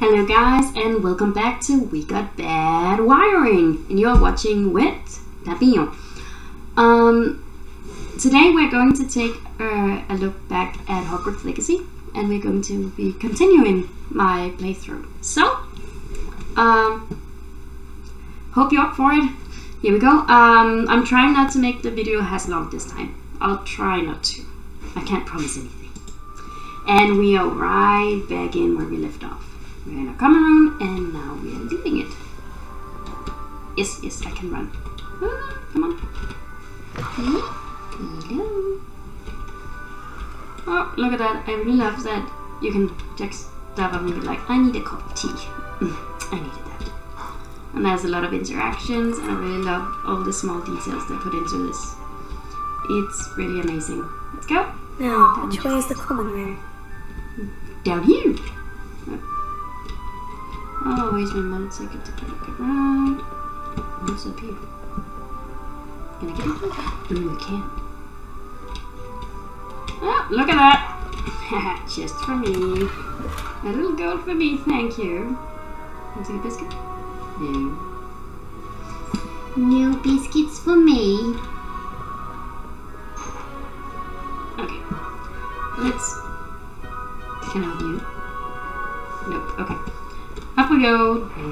Hello guys, and welcome back to We Got Bad Wiring, and you're watching with Papillon. Today we're going to take a look back at Hogwarts Legacy, and we're going to be continuing my playthrough. So, hope you're up for it. Here we go. I'm trying not to make the video as long this time. I'll try not to. I can't promise anything. And we are right back in where we left off. We're in a common room, and now we are leaving it. Yes, I can run. Come on. Hello. Oh, look at that. I really love that you can just stop and be like, I need a cup of tea. I needed that. And there's a lot of interactions, and I really love all the small details they put into this. It's really amazing. Let's go. Now, which way is the common room? Down here. Always remember to take it to look around. What's up here? Can I get it? Ooh, I can. Oh, look at that! Just for me. A little gold for me, thank you. Want to take a biscuit? No. No biscuits for me. Okay. Let's... Can I help you? Nope, okay. Up we go. Must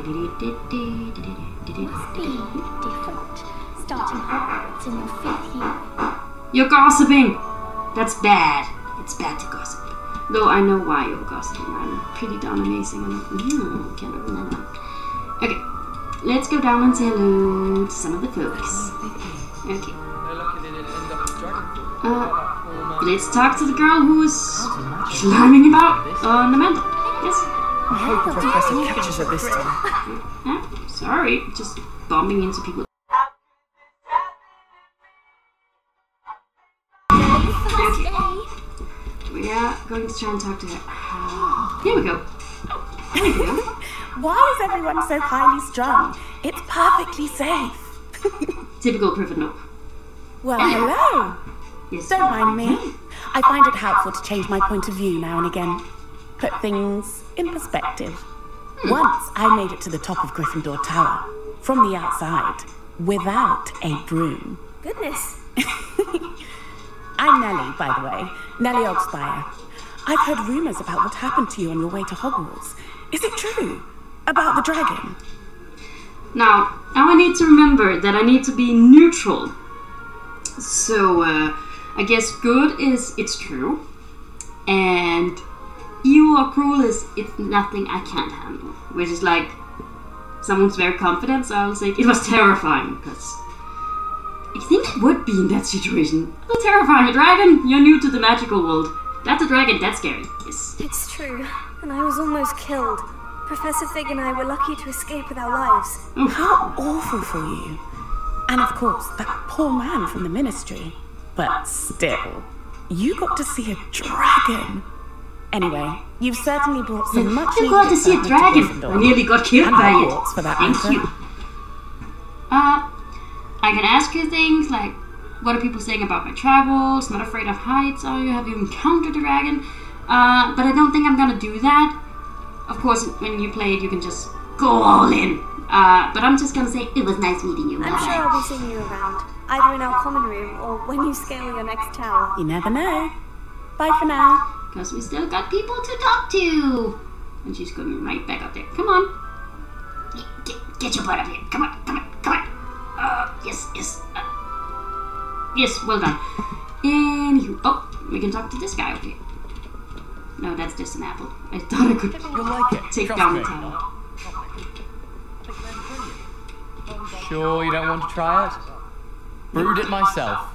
be different. Starting Hogwarts in your 5th year. You're gossiping! That's bad. It's bad to gossip. Though I know why you're gossiping. I'm pretty darn amazing. And can't remember. Okay, let's go down and say hello to some of the folks. Okay. Let's talk to the girl who was climbing about on the mantle. Yes. I hope the professor catches her this time. Sorry, just bumping into people. We are going to try and talk to her. Here we go. There we go. Why is everyone so highly strung? It's perfectly safe. Typical Gryffindor. Well, hello. Yes. Don't mind me. I find it helpful to change my point of view now and again. Put things in perspective. Once I made it to the top of Gryffindor Tower, from the outside, without a broom. Goodness. I'm Nellie, by the way. Nellie Ogspire. I've heard rumours about what happened to you on your way to Hogwarts. Is it true? About the dragon? Now I need to remember that I need to be neutral. So, I guess good is it's true. And evil or cruel is it's nothing I can't handle. Which is like, someone's very confident, so I'll say it was terrifying, because I think I would be in that situation. Oh, terrifying, a dragon? You're new to the magical world. That's a dragon, that's scary. Yes. It's true, and I was almost killed. Professor Fig and I were lucky to escape with our lives. Oh. How awful for you. And of course, that poor man from the ministry. But still, you got to see a dragon. Anyway, you've certainly brought some much needed got to see a dragon. I nearly got killed by it. For that Thank matter. you. I can ask you things like, what are people saying about my travels? Not afraid of heights? Are you? Have you encountered a dragon? But I don't think I'm gonna do that. Of course, when you play it, you can just go all in. But I'm just gonna say it was nice meeting you. I'm sure I'll be seeing you around, either in our common room or when you scale your next tower. You never know. Bye for now. Because we still got people to talk to. And she's going right back up there. Come on. Get your butt up here. Come on. Yes. Yes, well done. And we can talk to this guy over here. No, that's just an apple. I thought I could You'll like it. take Trust down me. the tower. Sure you don't want to try it? Brewed it myself.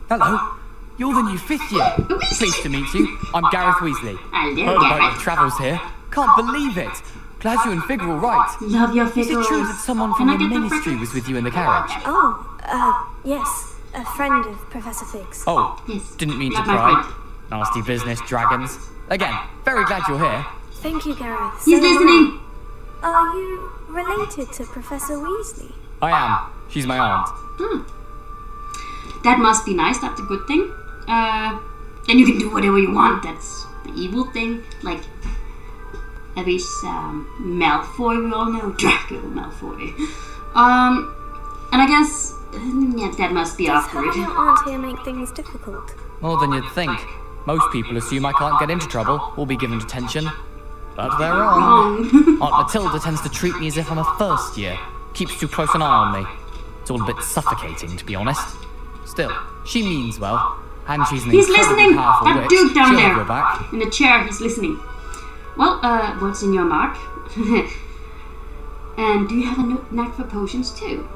Hello. You're the new 5th year. Pleased to meet you. I'm Gareth Weasley. Hello, Heard about Gareth. your travels here. Can't believe it. Glad you and Fig are all right. Love your Is figures. it true that someone from Can I the get the ministry was with you in the carriage? Oh, yes. A friend of Professor Fig's. Oh, Yes. didn't mean to Not my pry. friend. Nasty business, dragons. Again, very glad you're here. Thank you, Gareth. He's So am listening. I. Are you related to Professor Weasley? I am. She's my aunt. That must be nice. That's a good thing. Then you can do whatever you want. That's the evil thing, like at least Malfoy, we all know Draco Malfoy. And I guess that must be awkward. Does having your aunt here make things difficult? More than you'd think. Most people assume I can't get into trouble or be given detention. But they're wrong. Aunt Matilda tends to treat me as if I'm a first year. Keeps too close an eye on me. It's all a bit suffocating, to be honest. Still, she means well. And she's an incredibly powerful witch. That dude down She'll there have your back. in the chair, he's listening. Well, what's in your mark? And do you have a knack for potions too?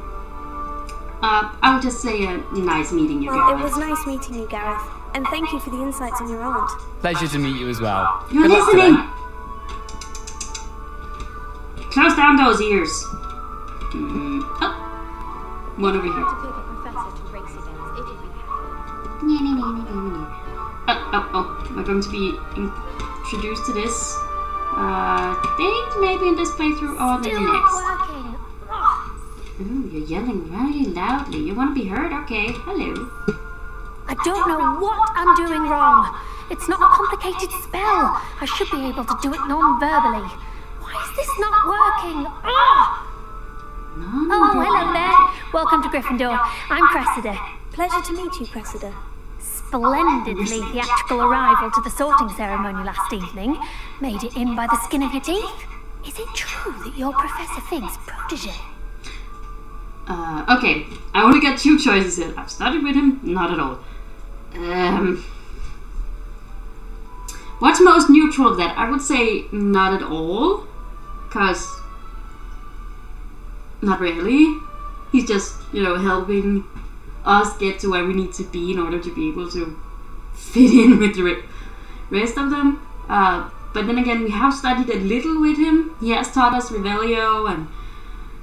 I'll just say nice meeting you, Well, Gareth. it was nice meeting you, Gareth. And thank you for the insights on your aunt. Pleasure to meet you as well. You're Good luck listening! today. Close down those ears. Oh, one over here. Oh, we're going to be introduced to this. Think maybe in this playthrough or the next. Ooh, you're yelling very loudly. You want to be heard? Okay, hello. I don't know what I'm doing wrong. It's not a complicated spell. I should be able to do it non-verbally. Why is this not working? Oh, hello there. Welcome to Gryffindor. I'm Cressida. Pleasure to meet you, Cressida. Splendidly theatrical arrival to the sorting ceremony last evening. Made it in by the skin of your teeth. Is it true that you're Professor Fig's protege? Okay, I only got two choices here. I've studied with him, not at all. What's most neutral of that? I would say not at all, cause not really. He's just, helping us get to where we need to be in order to be able to fit in with the rest of them. But then again, we have studied a little with him. He has taught us Revelio and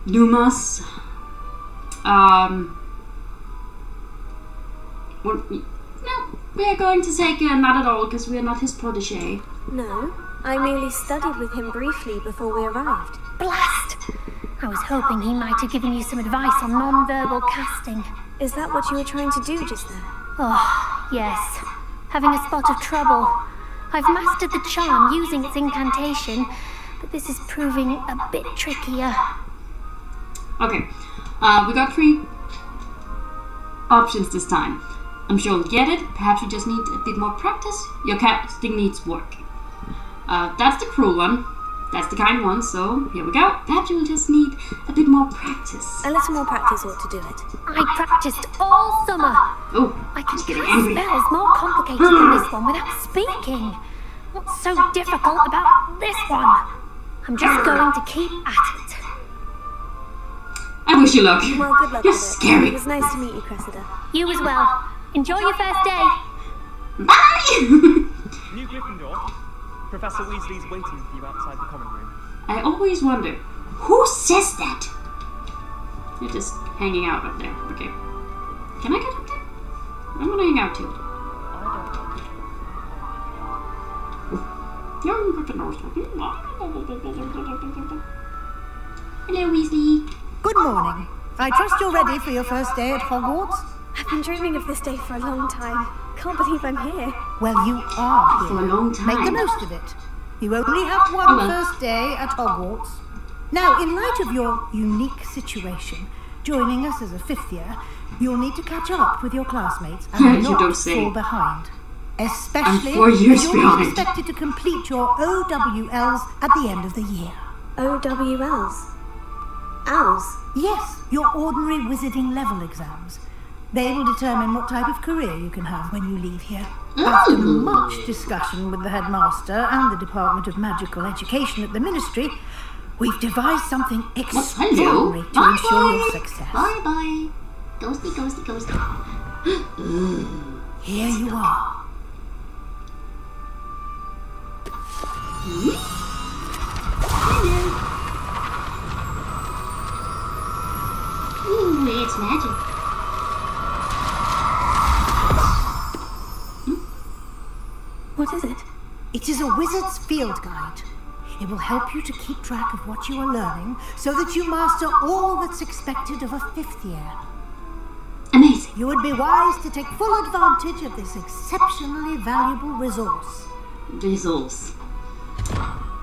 Lumos. No, we are going to take not at all because we are not his protege. No, I merely studied with him briefly before we arrived. Blast! I was hoping he might have given you some advice on non-verbal casting. Is that what you were trying to do just there? Oh, yes. Having a spot of trouble. I've mastered the charm using its incantation, but this is proving a bit trickier. Okay, we got 3 options this time. I'm sure you'll get it. Perhaps you just need a bit more practice. Your casting needs work. That's the cruel one. That's the kind one, so here we go. Perhaps you'll just need a bit more practice. A little more practice ought to do it. I practiced all summer. Oh, I can he's getting cast angry. spells more complicated than this one without speaking. What's so difficult about this one? I'm just going to keep at it. I wish you luck. Well, good luck You're with it. scary. It was nice to meet you, Cressida. You as well. Enjoy your first day. Bye! New Gryffindor. Professor Weasley's waiting for you outside the common room. I always wonder, who says that? You're just hanging out up there. Okay. Can I get up there? I'm gonna hang out too. Young Gryffindor. Hello, Weasley. Good morning. I trust you're ready for your first day at Hogwarts? I've been dreaming of this day for a long time. Can't believe I'm here. Well, you are For a here. long time. Make the most of it. You only have one first day at Hogwarts. Now, in light of your unique situation, joining us as a 5th year, you'll need to catch up with your classmates and You not don't say. fall behind. Especially I'm 4 years as you're behind. expected to complete your OWLs at the end of the year. OWLs. Owls. Yes, your ordinary wizarding level exams. They will determine what type of career you can have when you leave here. After much discussion with the headmaster and the Department of Magical Education at the Ministry, we've devised something extraordinary to ensure your success. Bye bye. Ghosty, ghosty, ghosty. Here you are. Ooh, it's magic. What is it? It is a wizard's field guide. It will help you to keep track of what you are learning so that you master all that's expected of a 5th year. Amazing. You would be wise to take full advantage of this exceptionally valuable resource. Vessels.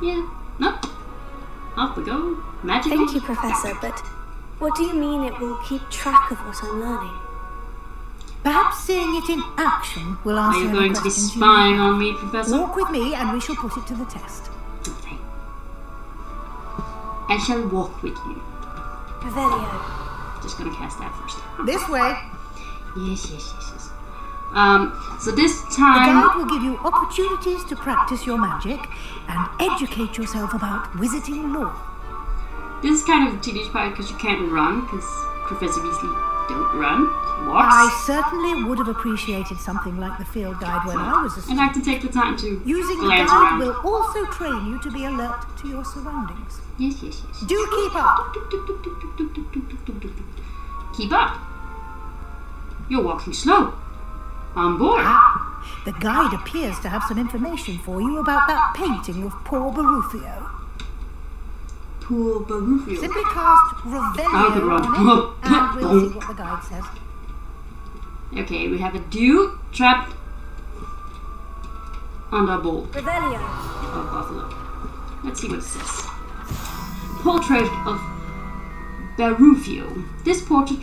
Yeah, nope. Off we go. Magic. Thank you, Professor, but what do you mean it will keep track of what I'm learning? Perhaps seeing it in action will Are answer you any going to be questions you spying may have. on me, Professor? Walk with me and we shall put it to the test. Okay. I shall walk with you. Revelio. Just gonna cast that first. This way. Yes. So this The time... guide will give you opportunities to practice your magic and educate yourself about wizarding lore. This is kind of the tedious part because you can't run, because Professor Weasley don't run. He walks. I certainly would have appreciated something like the field guide when I was a I'd student. like to take the time to Using the glance guide around. will also train you to be alert to your surroundings. Yes. Do keep up. Keep up. You're walking slow. On board. The guide appears to have some information for you about that painting of poor Barufio. Poor Barufio. Simply cast Revelio run. on it, and we'll see what the guide says. Okay, we have a dew trapped on the bowl Revelio. of buffalo. Let's see what it says. Portrait of Barufio. This portrait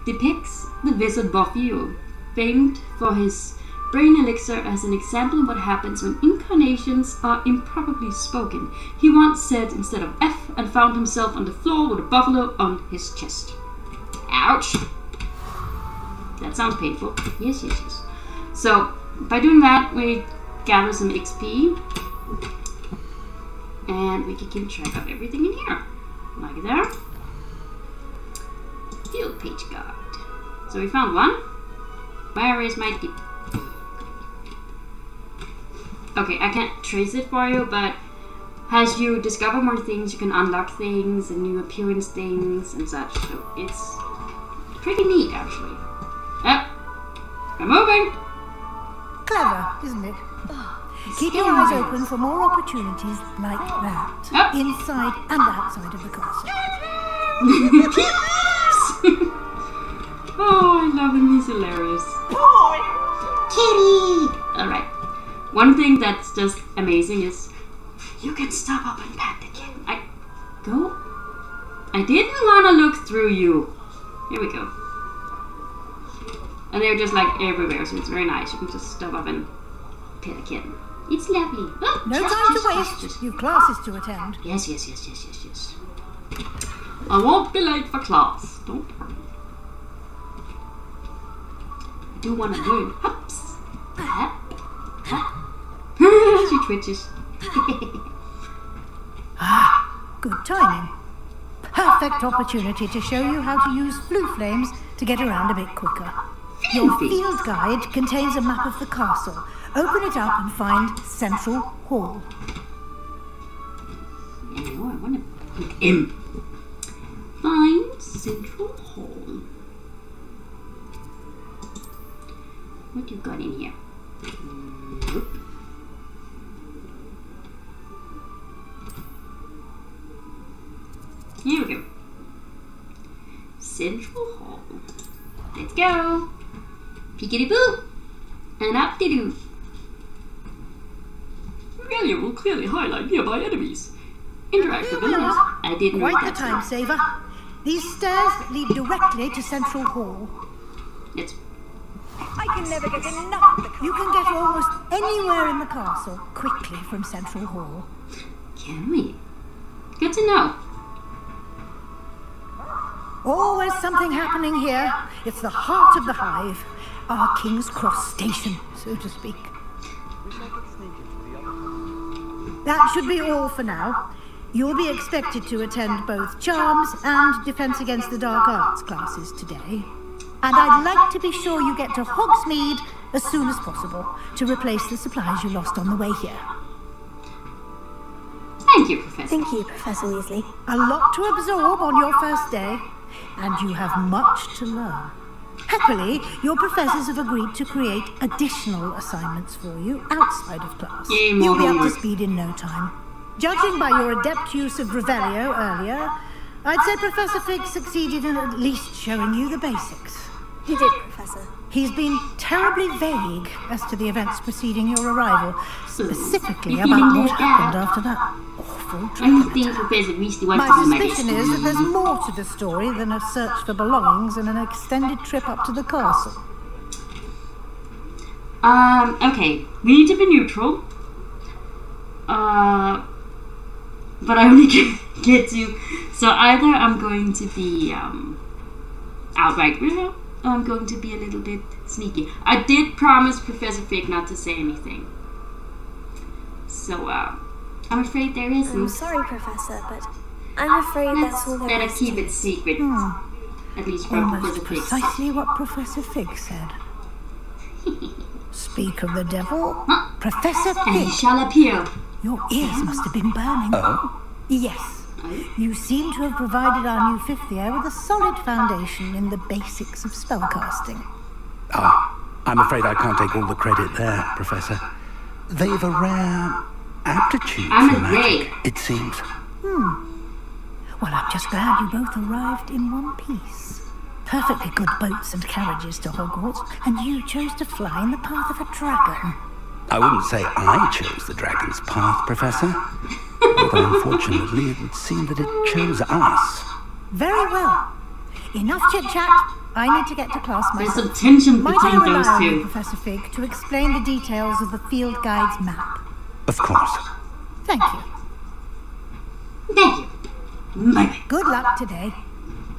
depicts the wizard Barufio, famed for his brain elixir as an example of what happens when incarnations are improperly spoken. He once said instead of F and found himself on the floor with a buffalo on his chest. Ouch! That sounds painful. Yes. So, by doing that, we gather some XP. And we can keep track of everything in here. Like that. Field page guide. So we found one. Where is my tip? Okay, I can't trace it for you, but as you discover more things, you can unlock things and new appearance things and such. So it's pretty neat, actually. We're moving. Clever, isn't it? Keep your eyes open for more opportunities like that, inside and outside of the castle. Oh, I love him. He's hilarious. Kitty! Alright. One thing that's just amazing is you can stop up and pat the kitten. I didn't want to look through you. Here we go. And they're just like everywhere, so it's very nice. You can just stop up and pet a kitten. It's lovely. Oh, No time to waste. You've classes to attend. Yes. I won't be late for class. Don't worry. I do want to learn hops. She twitches. Good timing. Perfect opportunity to show you how to use flue flames to get around a bit quicker. Your field guide contains a map of the castle. Open it up and find Central Hall. I know, I want to put M. Find Central Hall. What you got in here? Nope. Here we go. Central Hall. Let's go. Peekity boo. And up de doo. Regalia will clearly highlight nearby enemies. Interactive enemies. I didn't read Quite the that. time saver. These stairs lead directly to Central Hall. It's I can never get enough of the You can get almost anywhere in the castle quickly from Central Hall. Can we? Good to know. Always something happening here. It's the heart of the hive. Our King's Cross station, so to speak. That should be all for now. You'll be expected to attend both Charms and Defense Against the Dark Arts classes today. And I'd like to be sure you get to Hogsmeade as soon as possible to replace the supplies you lost on the way here. Thank you, Professor. Thank you, Professor Weasley. A lot to absorb on your first day, and you have much to learn. Happily, your professors have agreed to create additional assignments for you outside of class. Yay, more You'll be up to homework. speed in no time. Judging by your adept use of Revelio earlier, I'd say Professor Fig succeeded in at least showing you the basics. You did, Professor. Professor. He's been terribly vague as to the events preceding your arrival, specifically about what happened after that awful I dragon think attack. Professor Weasley wants My to be my suspicion is that there's bestie. more to the story than a search for belongings and an extended trip up to the castle. Okay. We need to be neutral. But I only get to... So either I'm going to be, outright rude, or I'm going to be a little bit sneaky. I did promise Professor Fig not to say anything. So, I'm afraid there isn't. I'm sorry, Professor, but I'm afraid that's all there Better is keep to it secret. At least from Almost Professor Fig. precisely what Professor Fig said. Speak of the devil, Professor And he Fig. shall appear. Your ears must have been burning. Oh? Yes. You seem to have provided our new fifth year with a solid foundation in the basics of spellcasting. I'm afraid I can't take all the credit there, Professor. They've a rare aptitude I'm for a magic, ray. it seems. Well, I'm just glad you both arrived in one piece. Perfectly good boats and carriages to Hogwarts, and you chose to fly in the path of a dragon. I wouldn't say I chose the dragon's path, Professor. Although unfortunately, it would seem that it chose us. Very well. Enough chit-chat. I need to get to class There's myself. some tension Might between I those rely on you, two. Professor Fig, to explain the details of the field guide's map? Of course. Thank you. Thank you. Bye. Good luck today.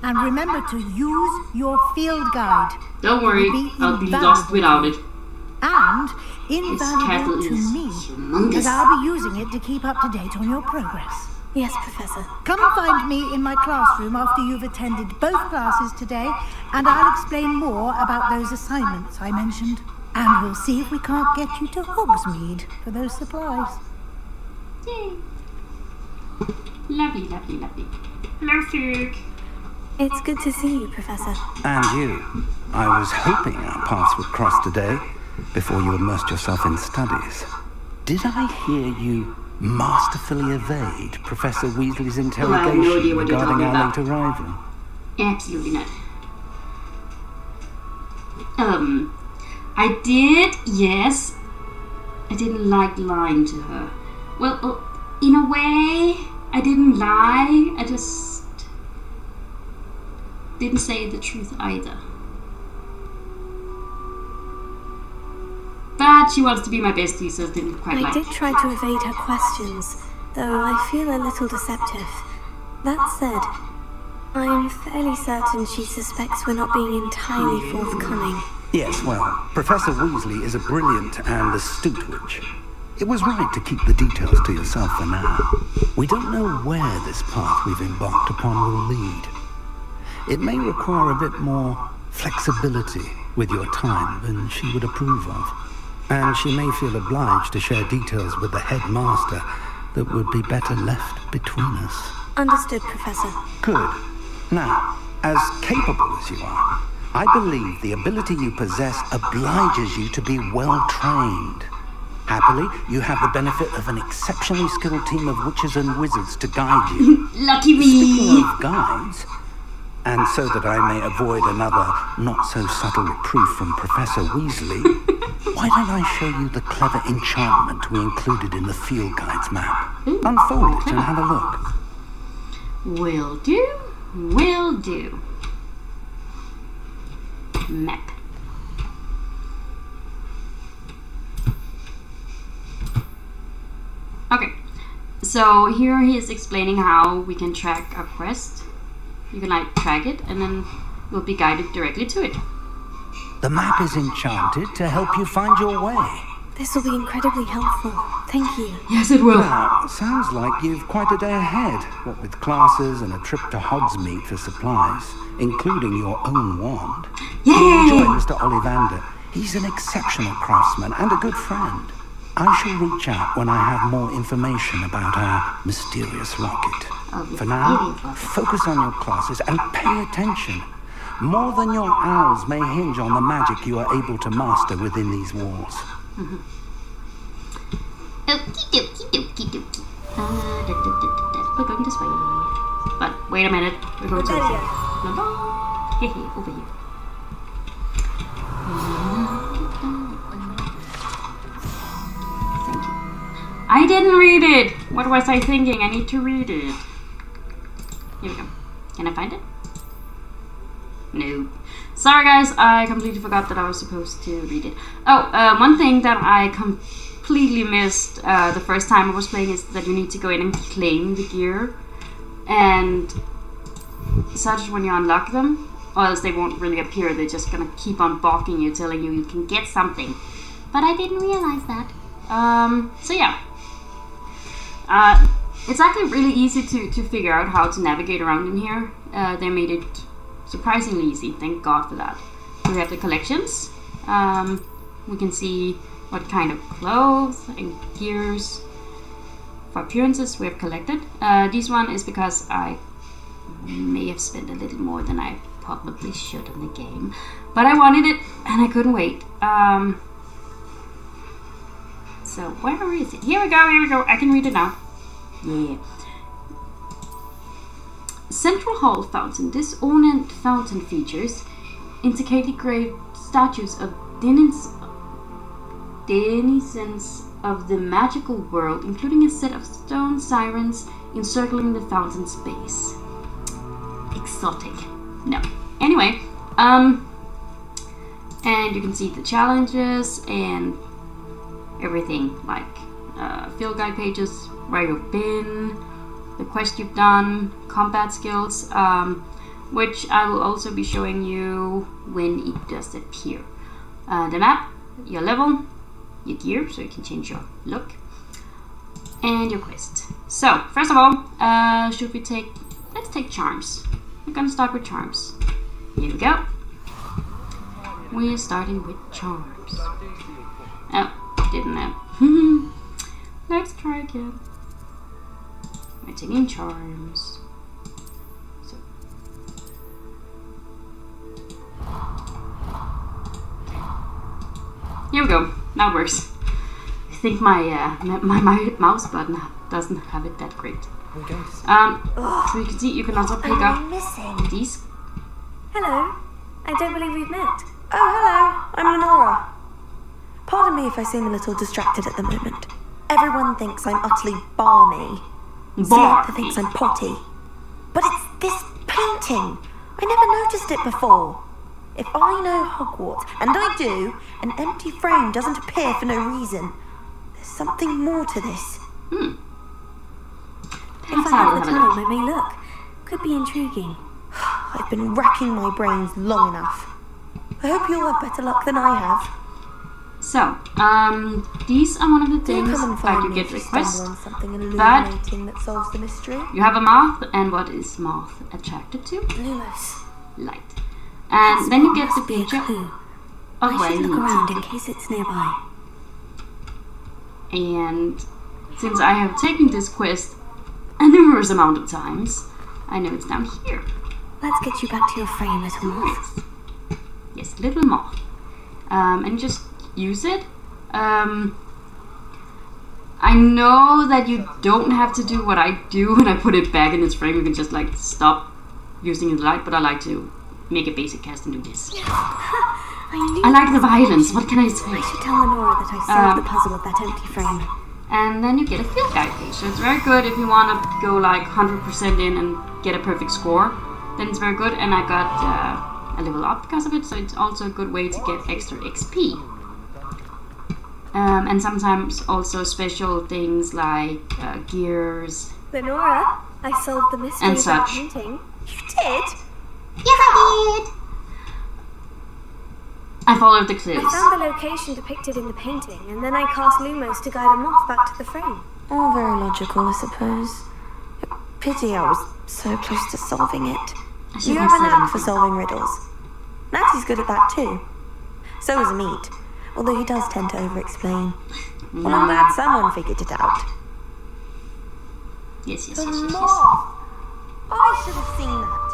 And remember to use your field guide. Don't worry, It will be I'll be invaluable lost without it. And castle invaluable to is me, humongous. as I'll be using it to keep up to date on your progress. Yes, Professor. Come and find me in my classroom after you've attended both classes today, and I'll explain more about those assignments I mentioned. And we'll see if we can't get you to Hogsmeade for those supplies. Yay. Lovely, lovely, lovely. Hello, Fig. It's good to see you, Professor. And you. I was hoping our paths would cross today, before you immersed yourself in studies. Did I hear you masterfully evade Professor Weasley's have no interrogation idea what you're regarding talking our about. late arrival? Absolutely not. I did, yes. I didn't like lying to her. Well, in a way, I didn't lie. I just didn't say the truth either. But she wants to be my bestie, so I didn't quite I like did it. try to evade her questions, though I feel a little deceptive. That said, I'm fairly certain she suspects we're not being entirely forthcoming. Yes, well, Professor Weasley is a brilliant and astute witch. It was right to keep the details to yourself for now. We don't know where this path we've embarked upon will lead. It may require a bit more flexibility with your time than she would approve of. And she may feel obliged to share details with the headmaster that would be better left between us. Understood, Professor. Good. Now, as capable as you are, I believe the ability you possess obliges you to be well trained. Happily, you have the benefit of an exceptionally skilled team of witches and wizards to guide you. Lucky Speaking me! of guides, and so that I may avoid another not-so-subtle reproof from Professor Weasley, why don't I show you the clever enchantment we included in the field guide's map? Unfold it and have a look. Will do. Will do. Map. Okay. So here he is explaining how we can track our quest. You can like track it and then we'll be guided directly to it. The map is enchanted to help you find your way. This will be incredibly helpful. Thank you. Yes, it will. Now, sounds like you've quite a day ahead, what with classes and a trip to Hogsmeade for supplies, including your own wand. Yay! You'll join Mr. Ollivander. He's an exceptional craftsman and a good friend. I shall reach out when I have more information about our mysterious rocket. For now, focus on your classes and pay attention. More than your owls may hinge on the magic you are able to master within these walls. Okie dokie dokie dokie. We're going this way. But wait a minute. We're going to There over here. I didn't read it! What was I thinking? I need to read it. Here we go. Can I find it? No. Sorry guys, I completely forgot that I was supposed to read it. Oh, one thing that I completely missed the first time I was playing is that you need to go in and claim the gear. And such when you unlock them, or else they won't really appear. They're just gonna keep on balking you, telling you can get something. But I didn't realize that. So yeah. It's actually really easy to figure out how to navigate around in here. They made it surprisingly easy, thank God for that. We have the collections. We can see what kind of clothes and gears for appearances we have collected. This one is because I may have spent a little more than I probably should in the game. But I wanted it and I couldn't wait. So where is it? Here we go, I can read it now. Yeah. Central Hall Fountain. This ornate fountain features intricately graved statues of denizens of the magical world, including a set of stone sirens encircling the fountain's base. Exotic. No. Anyway, and you can see the challenges and everything, like field guide pages, where you've been, the quest you've done, combat skills, which I will also be showing you when it does appear. The map, your level, your gear, so you can change your look, and your quest. So, first of all, let's take charms. We're gonna start with charms. Here we go. We're starting with charms. Oh, didn't know. Let's try again. We're taking charms. So. Here we go. Now it works. I think my mouse button doesn't have it that great. So you can see you can also pick up these. Hello. I don't believe we've met. Oh, hello. I'm Lenora. Pardon me if I seem a little distracted at the moment. Everyone thinks I'm utterly balmy. Samantha thinks I'm potty. But it's this painting. I never noticed it before. If I know Hogwarts, and I do, an empty frame doesn't appear for no reason. There's something more to this. If I have the time, I may look. Could be intriguing. I've been racking my brains long enough. I hope you'll have better luck than I have. So, these are one of the things that you get requests, but that solves the mystery. You have a moth, and what is moth attracted to? Lumos. Light. And then you get the picture of where I should you look around need in case it's nearby. And since I have taken this quest a numerous amount of times, I know it's down here. Let's get you back to your frame, little moth. Yes, little moth. And just use it. I know that you don't have to do what I do when I put it back in its frame. You can just like stop using the light, but I like to make a basic cast and do this. I like the violence, what can I say? I should tell Lenora that I solved the puzzle of that empty frame. And then you get a field guide page. So it's very good if you want to go like 100% in and get a perfect score. Then it's very good, and I got a level up because of it, so it's also a good way to get extra XP. And sometimes also special things like gears. Lenora, I solved the mystery and of that such. painting. You did? Yes, I did! I followed the clues. I found the location depicted in the painting, and then I cast Lumos to guide a moth back to the frame. Oh, very logical, I suppose. Pity I was so close to solving it. You have a knack for solving riddles. Natty's good at that too. So is Meat, although he does tend to over-explain. Well, I'm glad someone figured it out. Yes. I should have seen that.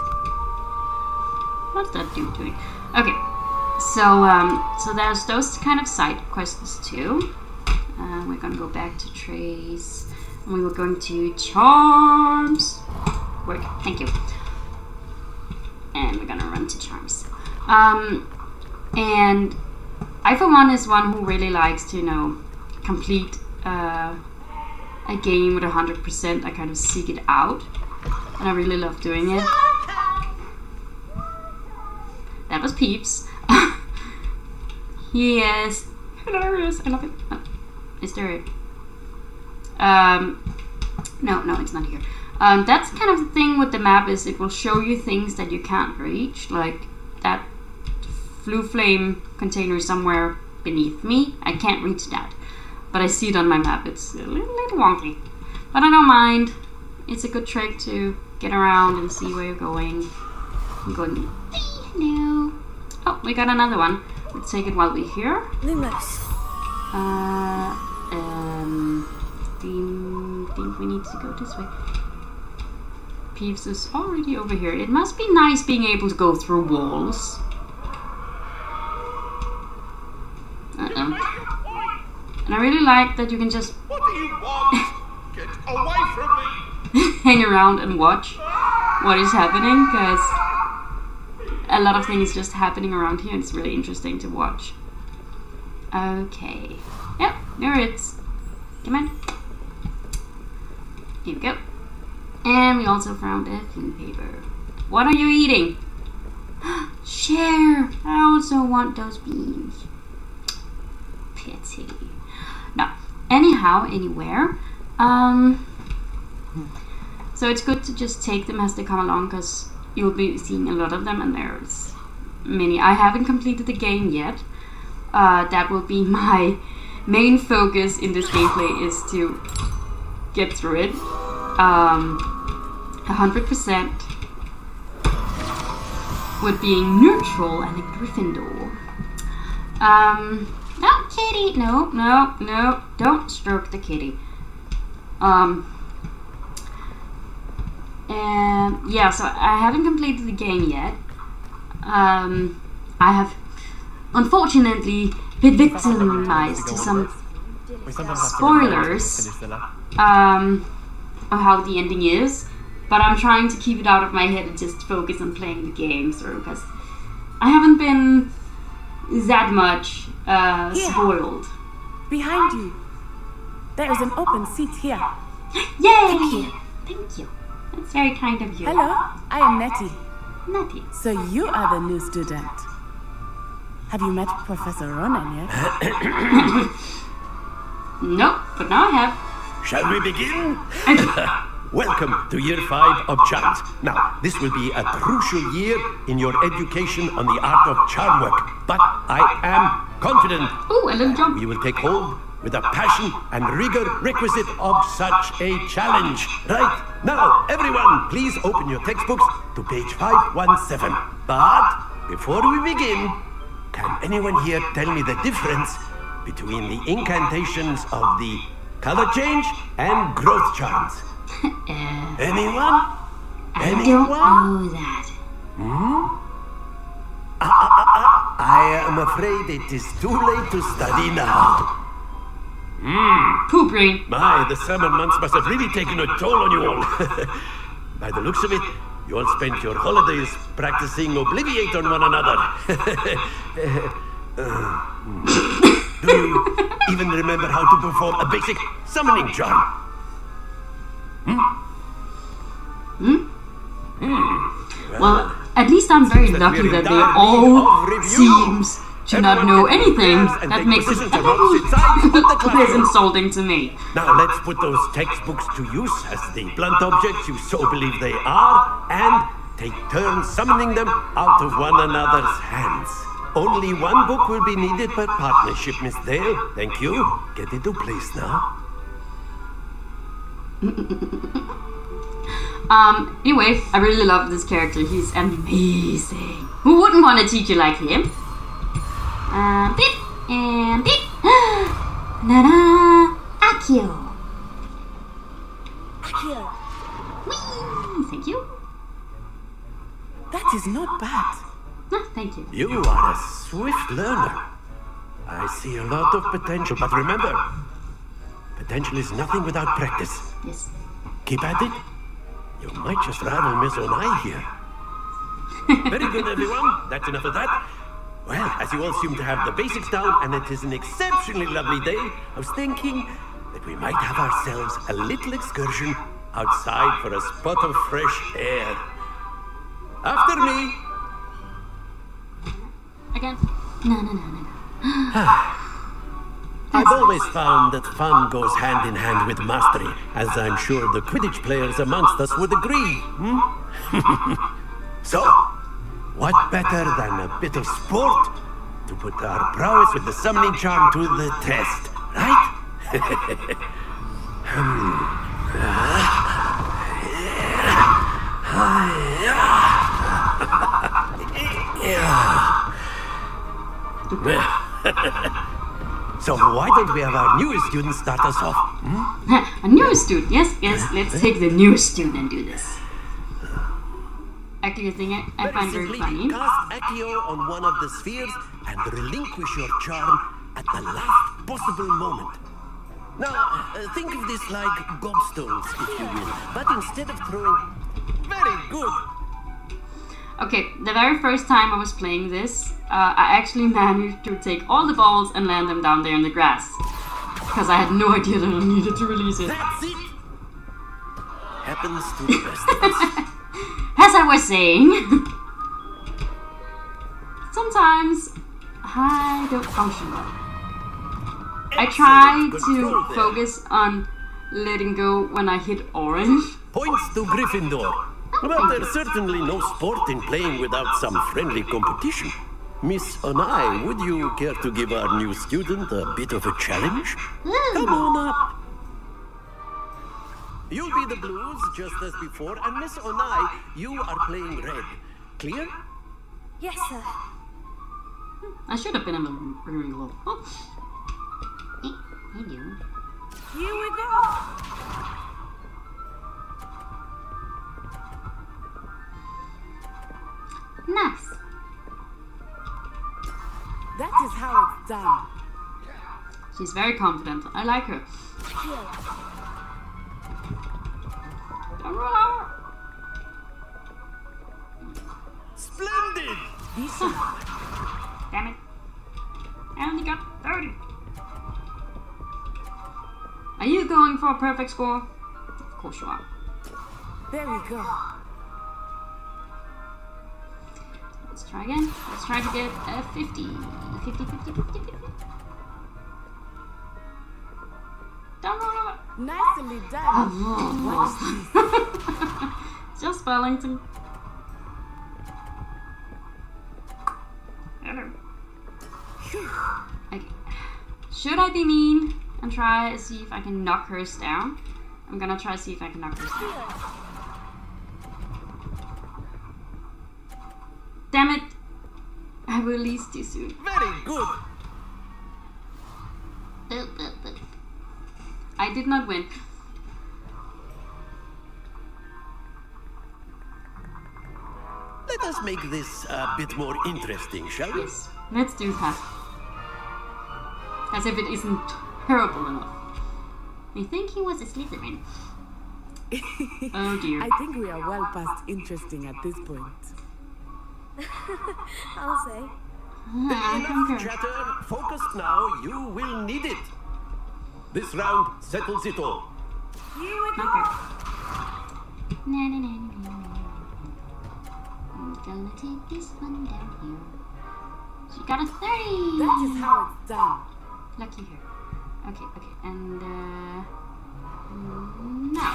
What's that dude doing? Okay, so there's those kind of side quests too. We're gonna go back to Trace, and we were going to Charms. Work, thank you. And we're gonna run to Charms. And I, for one, is one who really likes to, complete a game with 100%, I kind of seek it out. And I really love doing it. That was Peeps. He is hilarious. I love it. Oh, is there a... no, it's not here. That's kind of the thing with the map, is it will show you things that you can't reach. Like that blue flame container somewhere beneath me. I can't reach that. But I see it on my map. It's a little wonky. But I don't mind. It's a good trick to get around and see where you're going. I'm going... No. Oh, we got another one. Let's take it while we're here. Lumos. Think we need to go this way. Peeves is already over here. It must be nice being able to go through walls. And I really like that you can just What do you want? Get away from me! hang around and watch what is happening, because a lot of things just happening around here. It's really interesting to watch. Okay. Yep, there it is. Come on. Here we go. And we also found a thin paper. What are you eating? Share! I also want those beans. Pity. No. Anyhow, anywhere. So it's good to just take them as they come along, because you'll be seeing a lot of them, and there's many. I haven't completed the game yet. That will be my main focus in this gameplay, is to get through it 100% with being neutral and a Gryffindor. No, kitty, no, don't stroke the kitty. And yeah, so I haven't completed the game yet. I have unfortunately been victimized to some spoilers of how the ending is, but I'm trying to keep it out of my head and just focus on playing the game through, because I haven't been that much spoiled. Behind you. There is an open seat here. Yay! Thank you. That's very kind of you. Hello, I am Nettie. Nettie. So you are the new student. Have you met Professor Ronan yet? Nope, but now I have. Shall we begin? Welcome to year 5 of charms. Now, this will be a crucial year in your education on the art of charm work, but I am confident Ooh, a little jump. you will take hold with the passion and rigor requisite of such a challenge. Right, now, everyone, please open your textbooks to page 517. But before we begin, can anyone here tell me the difference between the incantations of the color change and growth charms? Anyone? I don't know that. I am afraid it is too late to study now. Poo brain. My, the summer months must have really taken a toll on you all. By the looks of it, you all spent your holidays practicing Obliviate on one another. Do you even remember how to perform a basic summoning charm? Well, at least I'm very lucky that they all seems to not know anything. That makes it less insulting to me. Now let's put those textbooks to use as the blunt objects you so believe they are, and take turns summoning them out of one another's hands. Only one book will be needed per partnership, Miss Dale. Thank you. Get into place now. Anyway, I really love this character. He's amazing. Who wouldn't want a teacher like him? Beep and beep. Na-na, Accio. Accio. Whee! Thank you. That is not bad. Oh, thank you. You are a swift learner. I see a lot of potential, but remember, potential is nothing without practice. Yes. Keep at it. You might just rival Miss Onai here. Very good, everyone. That's enough of that. Well, as you all seem to have the basics down, and it is an exceptionally lovely day, I was thinking that we might have ourselves a little excursion outside for a spot of fresh air. After me! Again. No. I've always found that fun goes hand in hand with mastery, as I'm sure the Quidditch players amongst us would agree. So, what better than a bit of sport to put our prowess with the summoning charm to the test, right? So why don't we have our newest student start us off? A newest student? Yes. Let's take the newest student and do this. Actually, a thing I find very funny. Cast Accio on one of the spheres and relinquish your charm at the last possible moment. Now, think of this like gobstones, if you will, but instead of throwing... Very good! Okay, the very first time I was playing this, I actually managed to take all the balls and land them down there in the grass. Because I had no idea that I needed to release it. That's it! Happens to the best of us. As I was saying, sometimes I don't function well. I try to focus on letting go when I hit orange. Points to Gryffindor. Well, there's certainly no sport in playing without some friendly competition. Miss Onai, would you care to give our new student a bit of a challenge? Come on up. You'll be the blues, just as before, and Miss Onai, you are playing red. Clear? Yes, sir. I should have been in the Ravenclaw. Oh. Hey, you. Here we go! Nice. That is how it's done. She's very confident. I like her. Splendid! Damn it. I only got 30. Are you going for a perfect score? Of course you are. There we go. Let's try again. Let's try to get a 50. 50. Don't roll over. Nicely done. Just Burlington. Hello. Okay. Should I be mean and try to see if I can knock hers down? I'm gonna try to see if I can knock hers down. Damn it! I released too soon. Very good. I did not win. Let us make this a bit more interesting, shall we? Yes, let's do that. As if it isn't terrible enough. I think he was a Slytherin. Oh dear. I think we are well past interesting at this point. I'll say. Enough chatter. Focused now. You will need it. This round settles it all. Here we go. Okay. I'm gonna take this one down here. She got a 30! That is how it's done. Lucky her. Okay, and now.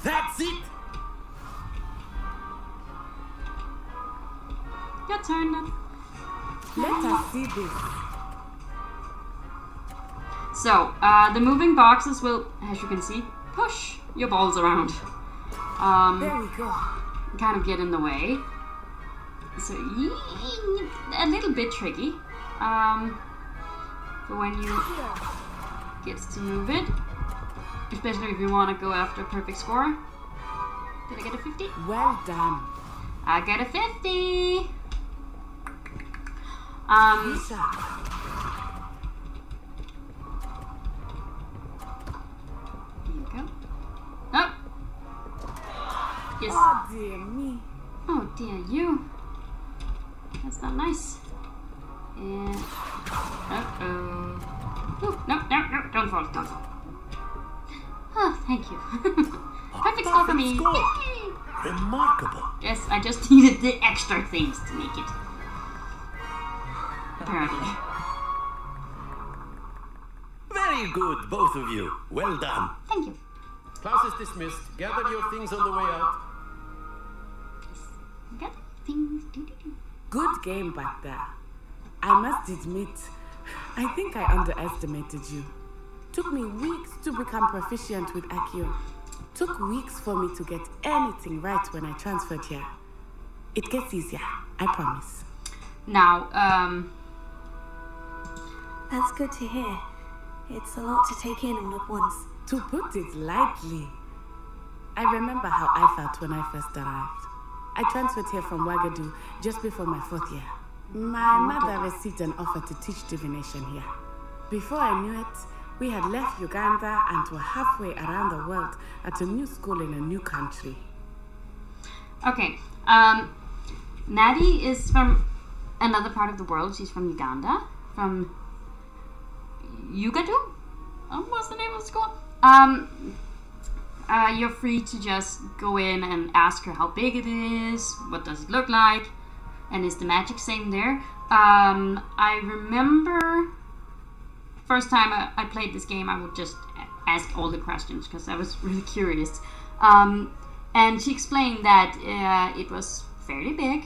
That's it! Your turn then. Let us see this. So, the moving boxes will, as you can see, push your balls around. There we go. Kind of get in the way. So, a little bit tricky. For when you get to move it. Especially if you want to go after a perfect score. Did I get a 50? Well done. I got a 50! Here you go. Oh! Yes. Oh dear me. Oh dear you. That's not this. And... Uh-oh. Oh, no, don't fall. Oh, thank you. Perfect score for me. Yay! Remarkable. Yes, I just needed the extra things to make it. Apparently. Very good, both of you. Well done. Thank you. Class is dismissed. Gather your things on the way out. Got things. Good game back there. I must admit, I think I underestimated you. Took me weeks to become proficient with Accio. Took weeks for me to get anything right when I transferred here. It gets easier, I promise. Now, That's good to hear. It's a lot to take in all at once. To put it lightly, I remember how I felt when I first arrived. I transferred here from Ouagadougou just before my 4th year. My mother received an offer to teach divination here. Before I knew it, we had left Uganda and were halfway around the world at a new school in a new country. okay. Maddie is from another part of the world. She's from Uganda. From Ouagadougou? What's the name of the school? You're free to just go in and ask her how big it is, what does it look like, and is the magic same there? I remember first time I played this game, I would just ask all the questions because I was really curious. And she explained that it was fairly big.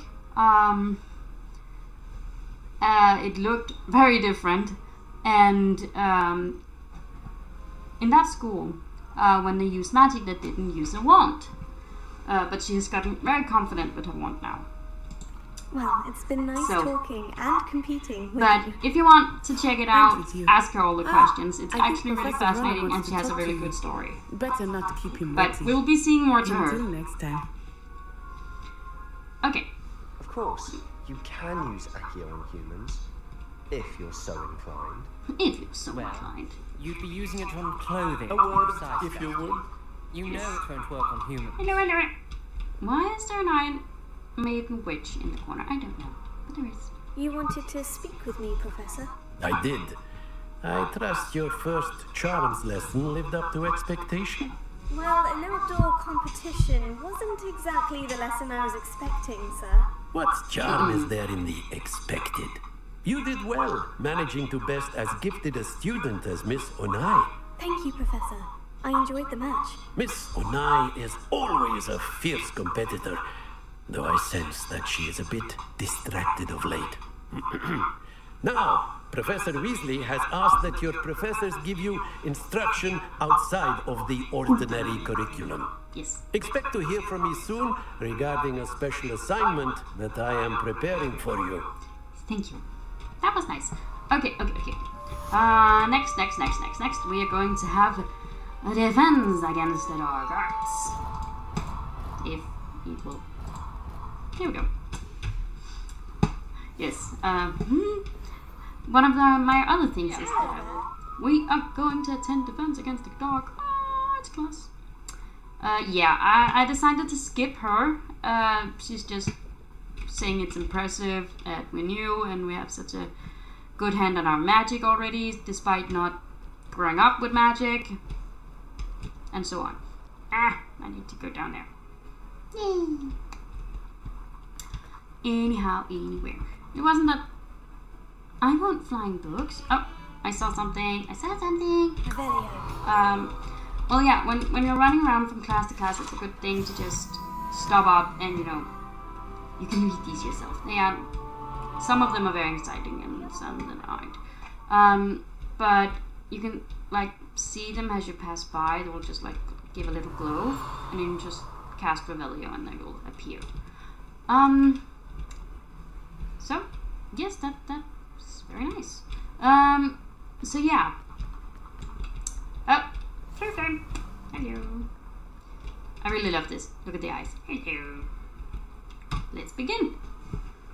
It looked very different, and in that school, when they used magic, they didn't use a wand. But she has gotten very confident with her wand now. Well, it's been nice talking and competing with But you. if you want to check it out, you. ask her all the questions. It's I think actually really Professor Ronald fascinating, wants and she to has a talk really to you. good story. Better not keep him But waiting. we'll be seeing more to Until her. next time. Okay. Of course, you can use Accio on humans, if you're so inclined. If you're so Well, inclined. You'd be using it on clothing. A word, besides if that. you would. You know it won't work on humans. Hello. Why is there an Iron Maiden witch in the corner? I don't know. But there is. You wanted to speak with me, Professor? I did. I trust your first charms lesson lived up to expectation. Well, an outdoor competition wasn't exactly the lesson I was expecting, sir. What charm is there in the expected? You did well, managing to best as gifted a student as Miss Onai. Thank you, Professor. I enjoyed the match. Miss Onai is always a fierce competitor, though I sense that she is a bit distracted of late. Now, Professor Weasley has asked that your professors give you instruction outside of the ordinary curriculum. Yes. Expect to hear from me soon regarding a special assignment that I am preparing for you. Thank you. That was nice. Okay. Next. We are going to have a defense against the dark arts. If it will. Here we go. Yes. One of my other things is that we are going to attend defense against the dark arts class. I decided to skip her. She's just saying it's impressive that we're new and we have such a good hand on our magic already, despite not growing up with magic, and so on. I need to go down there. Yay. Anyhow, anywhere. It wasn't that I want flying books. Oh, I saw something. Revelio. Well, yeah, when you're running around from class to class, it's a good thing to just stop up and, you can read these yourself. Some of them are very exciting and some of them aren't. But you can, see them as you pass by. They will just, give a little glow, and you can just cast Revelio and they will appear. So, yes, that's very nice. So yeah. Oh, turn. Hello. I really love this. Look at the eyes. Hello. Let's begin.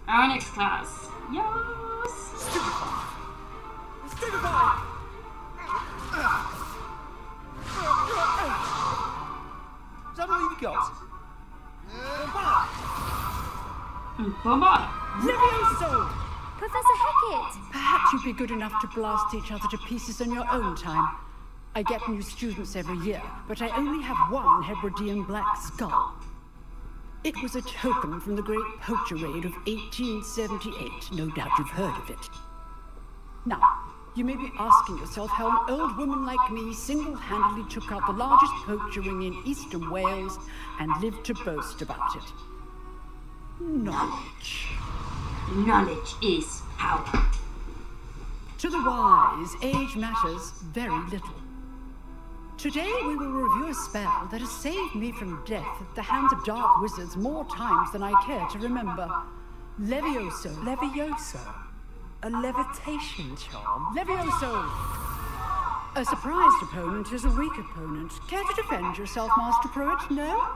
Our next class. Yes. Stupefy! Is that all you've got? Bomba. Levioso! good enough to blast each other to pieces in your own time. I get new students every year, but I only have one Hebridean black skull. It was a token from the Great Poacher Raid of 1878. No doubt you've heard of it. Now, you may be asking yourself how an old woman like me single-handedly took out the largest poacher ring in eastern Wales and lived to boast about it. Knowledge. Knowledge is power. To the wise, age matters very little. Today we will review a spell that has saved me from death at the hands of dark wizards more times than I care to remember. Levioso. Levioso? A levitation charm? Levioso! A surprised opponent is a weak opponent. Care to defend yourself, Master Pruitt? No?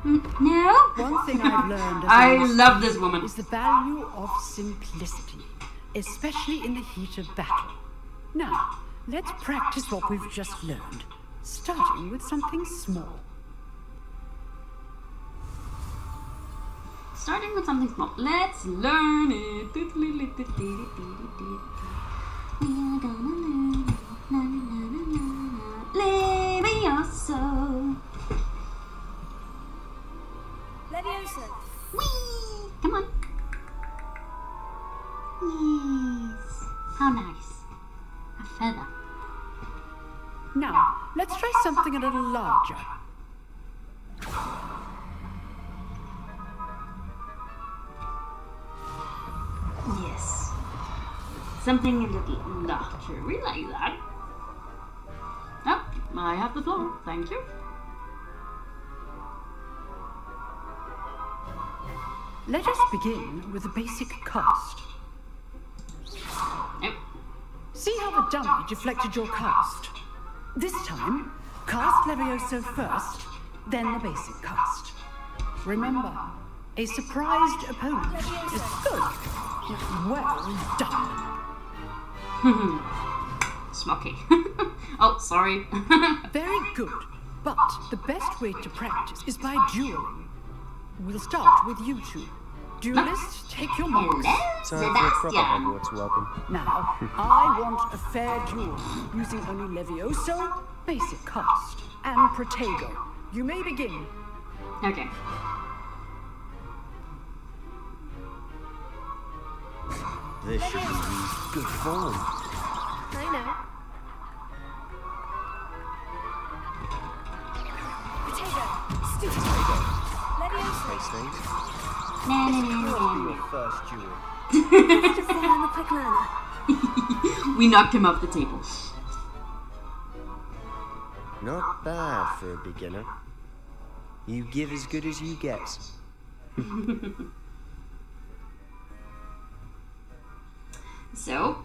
No? One thing I've learned as I love this woman. is the value of simplicity, especially in the heat of battle. Now, let's practice what we've just learned, starting with something small. Starting with something small. Let's learn it. We're gonna learn. Levioso. Levioso. Whee! Come on. Yes. How nice. A feather. Now, let's try something a little larger. Yes. Something a little larger. We like that. Oh, I have the floor. Thank you. Let us begin with the basic cast. Yep. See how the dummy deflected your cast? This time, cast Levioso first, then the basic cast. Remember, a surprised opponent is good. Well done. Smoky. Oh, sorry. Very good. But the best way to practice is by dueling. We'll start with you two. Duelists, take your marks. Time for a proper Hogwarts welcome. Now, I want a fair duel, using only Levioso, basic cast, and Protego. You may begin. Okay. This should be used good form. I know. Potato. Stupid. Levioso. Taste things. No. Be your first duel. Just say I'm a quick learner. We knocked him off the table. Not bad for a beginner. You give as good as you get. So,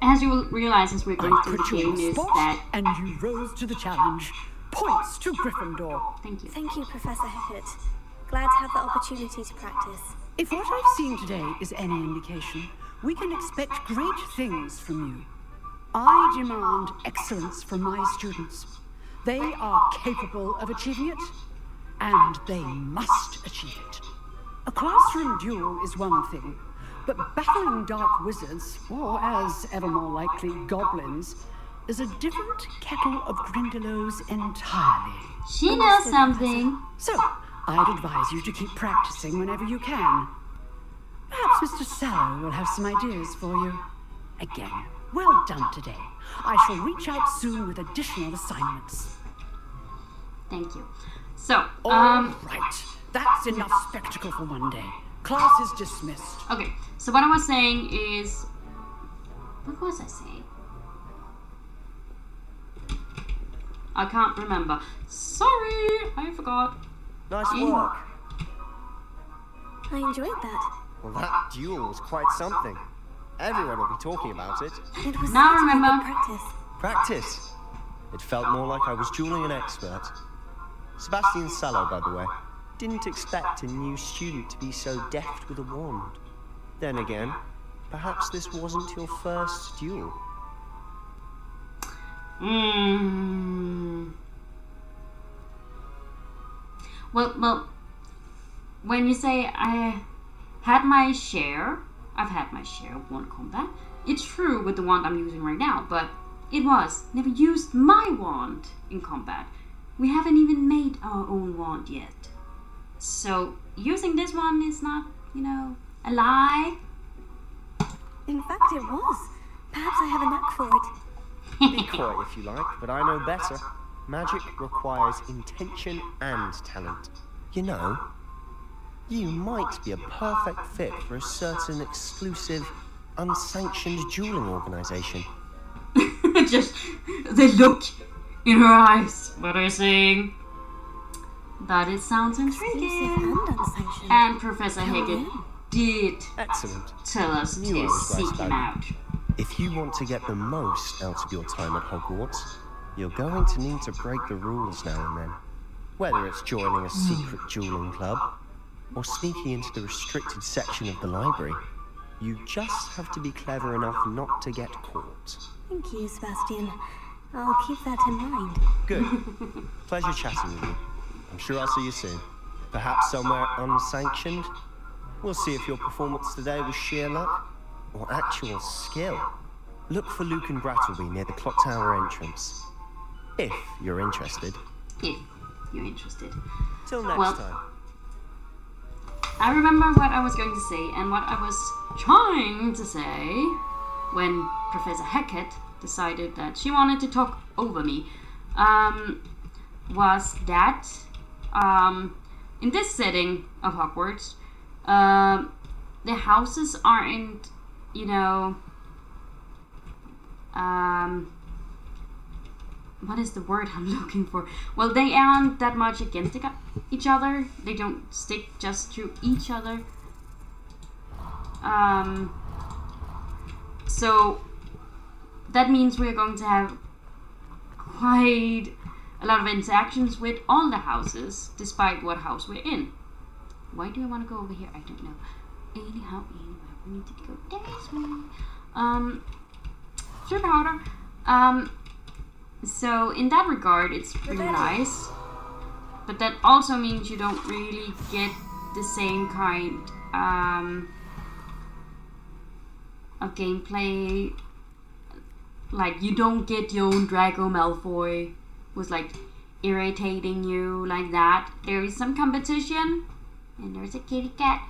as you will realize as we're going through the game is that... and you rose to the challenge. Points to Gryffindor. Thank you. Thank you, Professor Hecat. Glad to have the opportunity to practice. If what I've seen today is any indication, we can expect great things from you. I demand excellence from my students. They are capable of achieving it, and they must achieve it. A classroom duel is one thing, but battling dark wizards, or as ever more likely, goblins, is a different kettle of Grindylows entirely. She knows something. So, I'd advise you to keep practicing whenever you can. Perhaps Mr. Sallow will have some ideas for you. Again, well done today. I shall reach out soon with additional assignments. Thank you. So, All right. That's enough spectacle for one day. Class is dismissed. Okay, so what I was saying is... What was I saying? I can't remember. Sorry, I forgot. Nice work. I enjoyed that. Well, that duel was quite something. Everyone will be talking about it. It was Now certainly remember- good practice. Practice. It felt more like I was dueling an expert. Sebastian Sallow, by the way, didn't expect a new student to be so deft with a wand. Then again, perhaps this wasn't your first duel. Well, when you say I had my share, I've had my share of wand combat. It's true with the wand I'm using right now, but it was never used my wand in combat. We haven't even made our own wand yet. So using this one is not, you know, a lie. In fact, it was. Perhaps I have a knack for it. Be quiet if you like, but I know better. Magic requires intention and talent. You know, you might be a perfect fit for a certain exclusive, unsanctioned dueling organization. Just the look in her eyes. What are you saying? That it sounds intriguing. And Professor Hackett did tell us to seek him out. If you want to get the most out of your time at Hogwarts, you're going to need to break the rules now and then. Whether it's joining a secret dueling club, or sneaking into the restricted section of the library, you just have to be clever enough not to get caught. Thank you, Sebastian. I'll keep that in mind. Good. Pleasure chatting with you. I'm sure I'll see you soon. Perhaps somewhere unsanctioned. We'll see if your performance today was sheer luck or actual skill. Look for Luke and Brattleby near the clock tower entrance. If you're interested. If you're interested. Till next time. I remember what I was going to say and what I was trying to say when Professor Hackett decided that she wanted to talk over me. Was that in this setting of Hogwarts, the houses aren't, you know, what is the word I'm looking for? Well, they aren't that much against each other. They don't stick just to each other. So that means we're going to have quite a lot of interactions with all the houses, despite what house we're in. Why do I want to go over here? I don't know. Anyhow, we need to go this way. Sugar powder. So in that regard, it's pretty nice. But that also means you don't really get the same kind of gameplay. Like, you don't get your own Draco Malfoy who's like irritating you like that. There is some competition, and there's a kitty cat,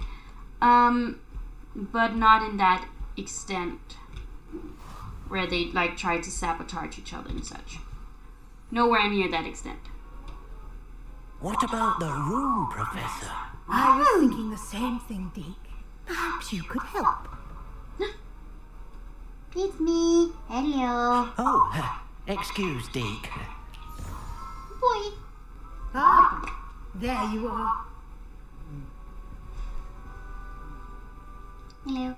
but not in that extent where they like try to sabotage each other and such. Nowhere near that extent. What about the room, Professor? I was thinking the same thing, Deke. Perhaps you could help. It's me. Hello. Oh, excuse Deke. Boy. Ah, there you are. Hello.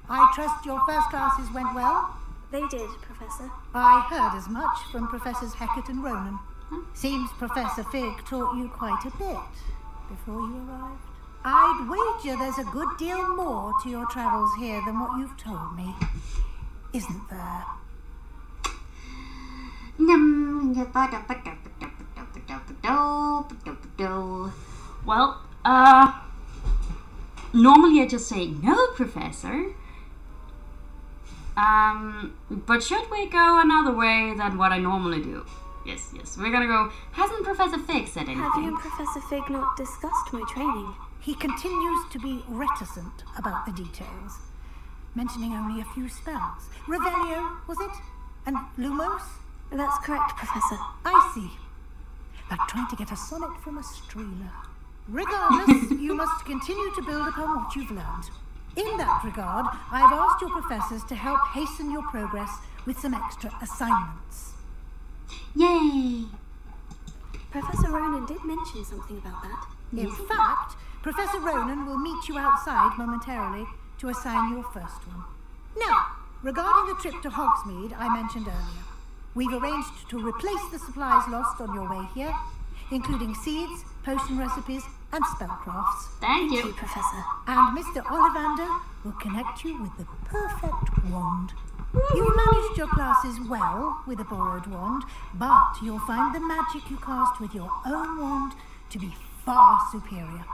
I trust your first classes went well? They did, Professor. I heard as much from Professors Hackett and Ronan. Seems Professor Fig taught you quite a bit before you arrived. I'd wager there's a good deal more to your travels here than what you've told me. Isn't there? Well, normally I just say no, Professor. But should we go another way than what I normally do? Yes, we're gonna go. Hasn't Professor Fig said anything? Have you and Professor Fig not discussed my training? He continues to be reticent about the details, mentioning only a few spells. Revelio, was it? And Lumos? That's correct, Professor. I see. Like trying to get a sonnet from a streeler. Regardless, you must continue to build upon what you've learned. In that regard, I've asked your professors to help hasten your progress with some extra assignments. Yay! Professor Ronan did mention something about that. In fact, Professor Ronan will meet you outside momentarily to assign your first one. Now, regarding the trip to Hogsmeade I mentioned earlier, we've arranged to replace the supplies lost on your way here, including seeds, potion recipes, and spellcrafts. Thank you, Professor. And Mr. Ollivander will connect you with the perfect wand. You've managed your classes well with a borrowed wand, but you'll find the magic you cast with your own wand to be far superior.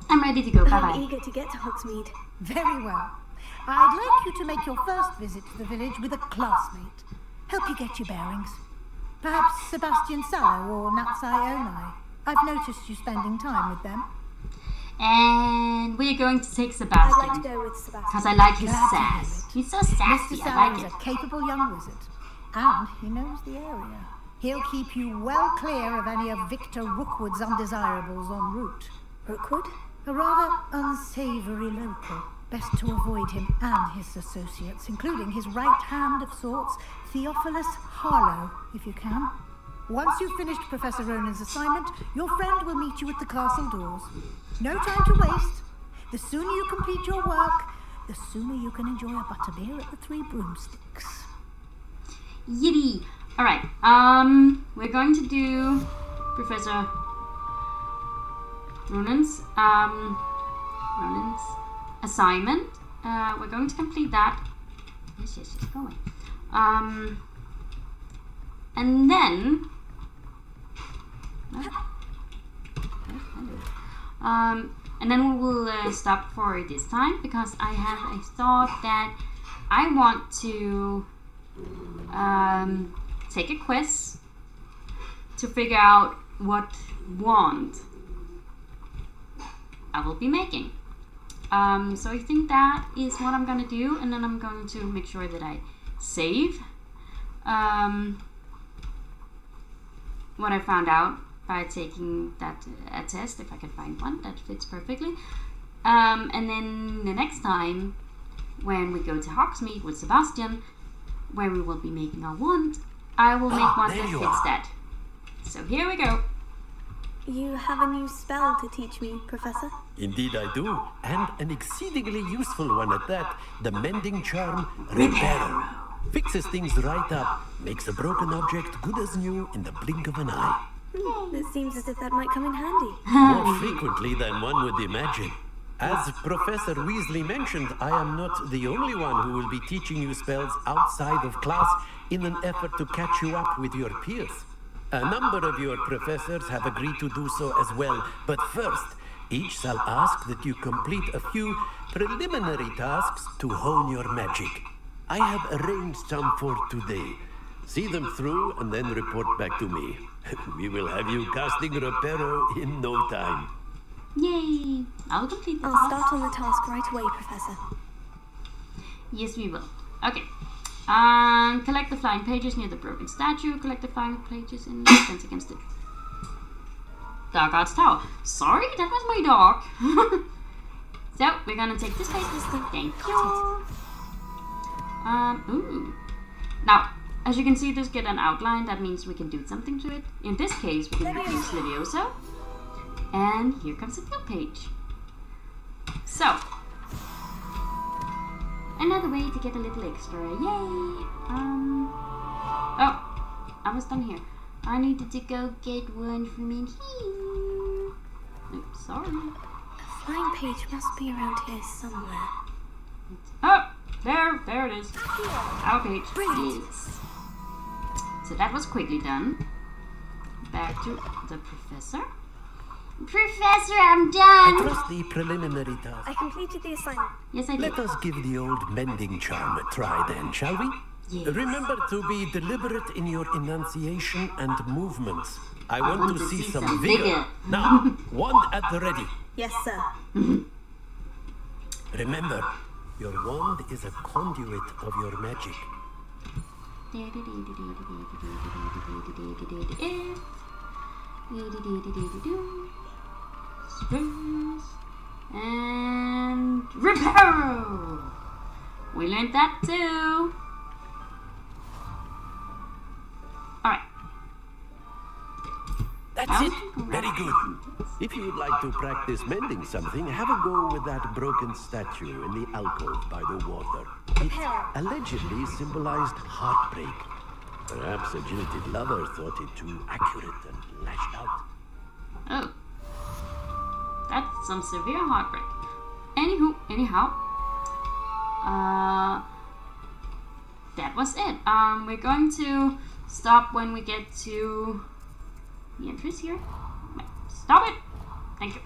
I'm ready to go. Bye-bye. I'm eager to get to Hogsmeade. Very well. I'd like you to make your first visit to the village with a classmate. Help you get your bearings. Perhaps Sebastian Sallow or Natsai Onai. I've noticed you spending time with them. And we're going to take I'd Sebastian. like to go with Sebastian. Because I like his Glad to hear sass. it. He's so sassy. Mr. I Sallow like is it. a capable young wizard. And he knows the area. He'll keep you well clear of any of Victor Rookwood's undesirables en route. Rookwood? A rather unsavoury local. Best to avoid him and his associates, including his right hand of sorts, Theophilus Harlow, if you can. Once you've finished Professor Ronan's assignment, your friend will meet you at the castle doors. No time to waste. The sooner you complete your work, the sooner you can enjoy a butterbeer at the Three Broomsticks. Yippee! Alright, we're going to do Professor Ronan's assignment. We're going to complete that. Yes, going. And then we will stop for this time because I have a thought that I want to take a quiz to figure out what wand I will be making. So I think that is what I'm going to do, and then I'm going to make sure that I save what I found out by taking that test, if I can find one that fits perfectly. And then the next time when we go to Hogsmeade with Sebastian, where we will be making our wand, I will make one that fits that. So here we go. You have a new spell to teach me, Professor? Indeed I do, and an exceedingly useful one at that. The mending charm, Remeber. Fixes things right up, makes a broken object good as new in the blink of an eye. It seems as if that might come in handy. More frequently than one would imagine. As Professor Weasley mentioned, I am not the only one who will be teaching you spells outside of class in an effort to catch you up with your peers. A number of your professors have agreed to do so as well, but first, each shall ask that you complete a few preliminary tasks to hone your magic. I have arranged some for today. See them through and then report back to me. We will have you casting Repero in no time. Yay! I'll complete the I'll task. start on the task right away, Professor. Yes, we will. Okay. Collect the flying pages near the broken statue. Collect the flying pages in defense against the Dark Arts Tower. Sorry, that was my dog. So, we're gonna take this page. Thank you. Ooh. Now, as you can see, this get an outline. That means we can do something to it. In this case, we can use Leviosa. And here comes a field page. So, another way to get a little extra. Yay! Oh, I was done here. I needed to go get one from in here. Oops, sorry. A flying page must be around here somewhere. Oh, there it is. Our page. Brilliant. Yes. So that was quickly done. Back to the professor. Professor, I'm done. I trust the preliminary task. I completed the assignment. Yes, I did. Let us give the old mending charm a try then, shall we? Yes. Remember to be deliberate in your enunciation and movements. I want to see some vigor. Now, wand at the ready. Yes, sir. Remember, your wand is a conduit of your magic. And Repero! We learned that too. Alright. That's it. Very good. If you would like to practice mending something, have a go with that broken statue in the alcove by the water. It allegedly symbolized heartbreak. Perhaps a jilted lover thought it too accurate and lashed out. Oh. That's some severe heartbreak. Anyhow. That was it. We're going to stop when we get to the entrance here. Stop it! Thank you.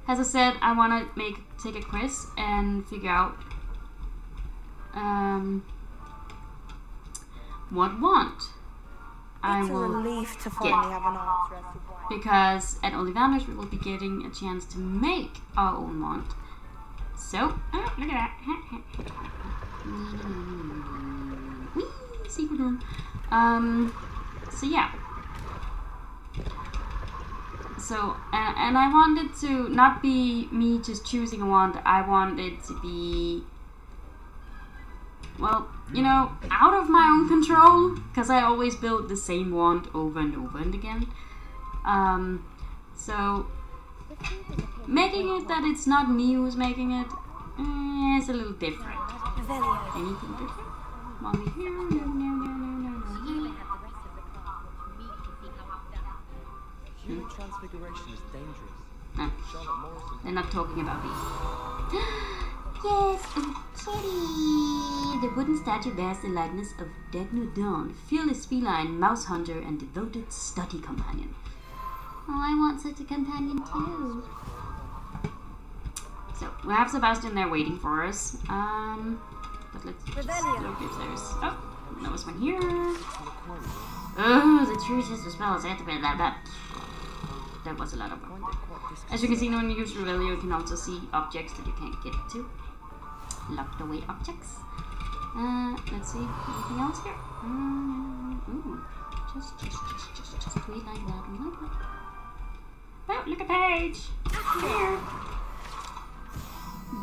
As I said, I want to take a quiz and figure out what wand I will relief to finally have an answer as to why. because at Ollivanders we will be getting a chance to make our own wand. So, oh, look at that. Whee, secret room. So yeah. So, and I want it to not be me just choosing a wand. I want it to be, well, you know, out of my own control, because I always build the same wand over and over and again. So making it that it's not me who's making it is a little different. Anything different? While we're here? Human transfiguration is dangerous. They're not talking about me. Yes, kitty. The wooden statue bears the likeness of Degnu Dawn, fearless feline, mouse hunter, and devoted study companion. Oh, I want such a companion too. So we have Sebastian there waiting for us. But let's just look if there's. Oh, there was one here. Oh, the truth is the spell is activated. That was a lot of them. As you can see, when you use Reveal, you can also see objects that you can't get to. Locked away objects. Let's see. Anything else here? Ooh. Just wait like that. Like that. Oh, look at Paige! Here!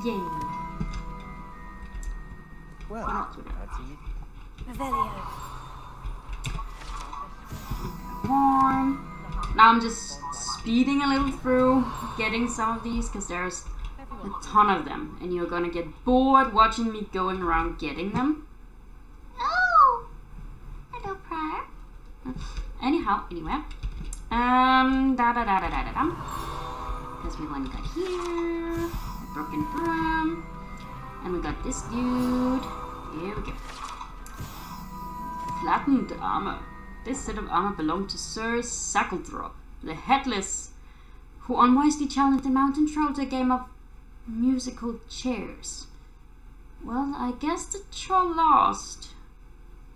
Yay! Well, warm. Now I'm just speeding a little through getting some of these because there's a ton of them and you're gonna get bored watching me going around getting them. Oh! Hello, Prior. Anyway. Because we got here, a broken broom, and we got this dude. Here we go. Flattened armor. This set of armor belonged to Sir Sacklethrop, the Headless, who unwisely challenged the mountain troll to a game of musical chairs. Well, I guess the troll lost,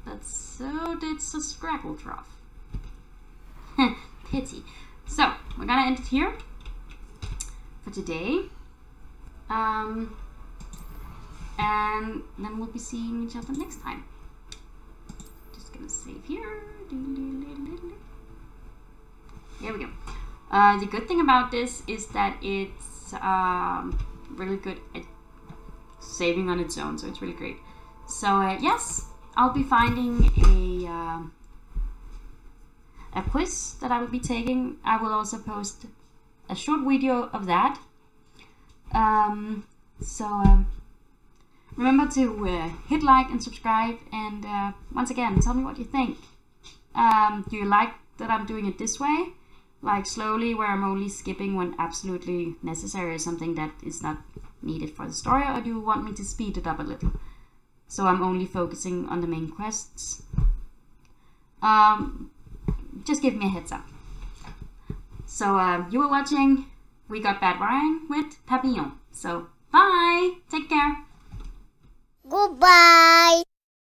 but so did Sir Scraggletruff. Pity. So, we're gonna end it here for today. And then we'll be seeing each other next time. Just gonna save here. Here we go. The good thing about this is that it's really good at saving on its own, so it's really great. So yes, I'll be finding a quiz that I will be taking. I will also post a short video of that. Remember to hit like and subscribe, and once again, tell me what you think. Do you like that I'm doing it this way? Like slowly, where I'm only skipping when absolutely necessary or something that is not needed for the story, or do you want me to speed it up a little? So I'm only focusing on the main quests. Just give me a heads up. So you were watching We Got Bad Wine with Papillon. So bye, take care. Goodbye.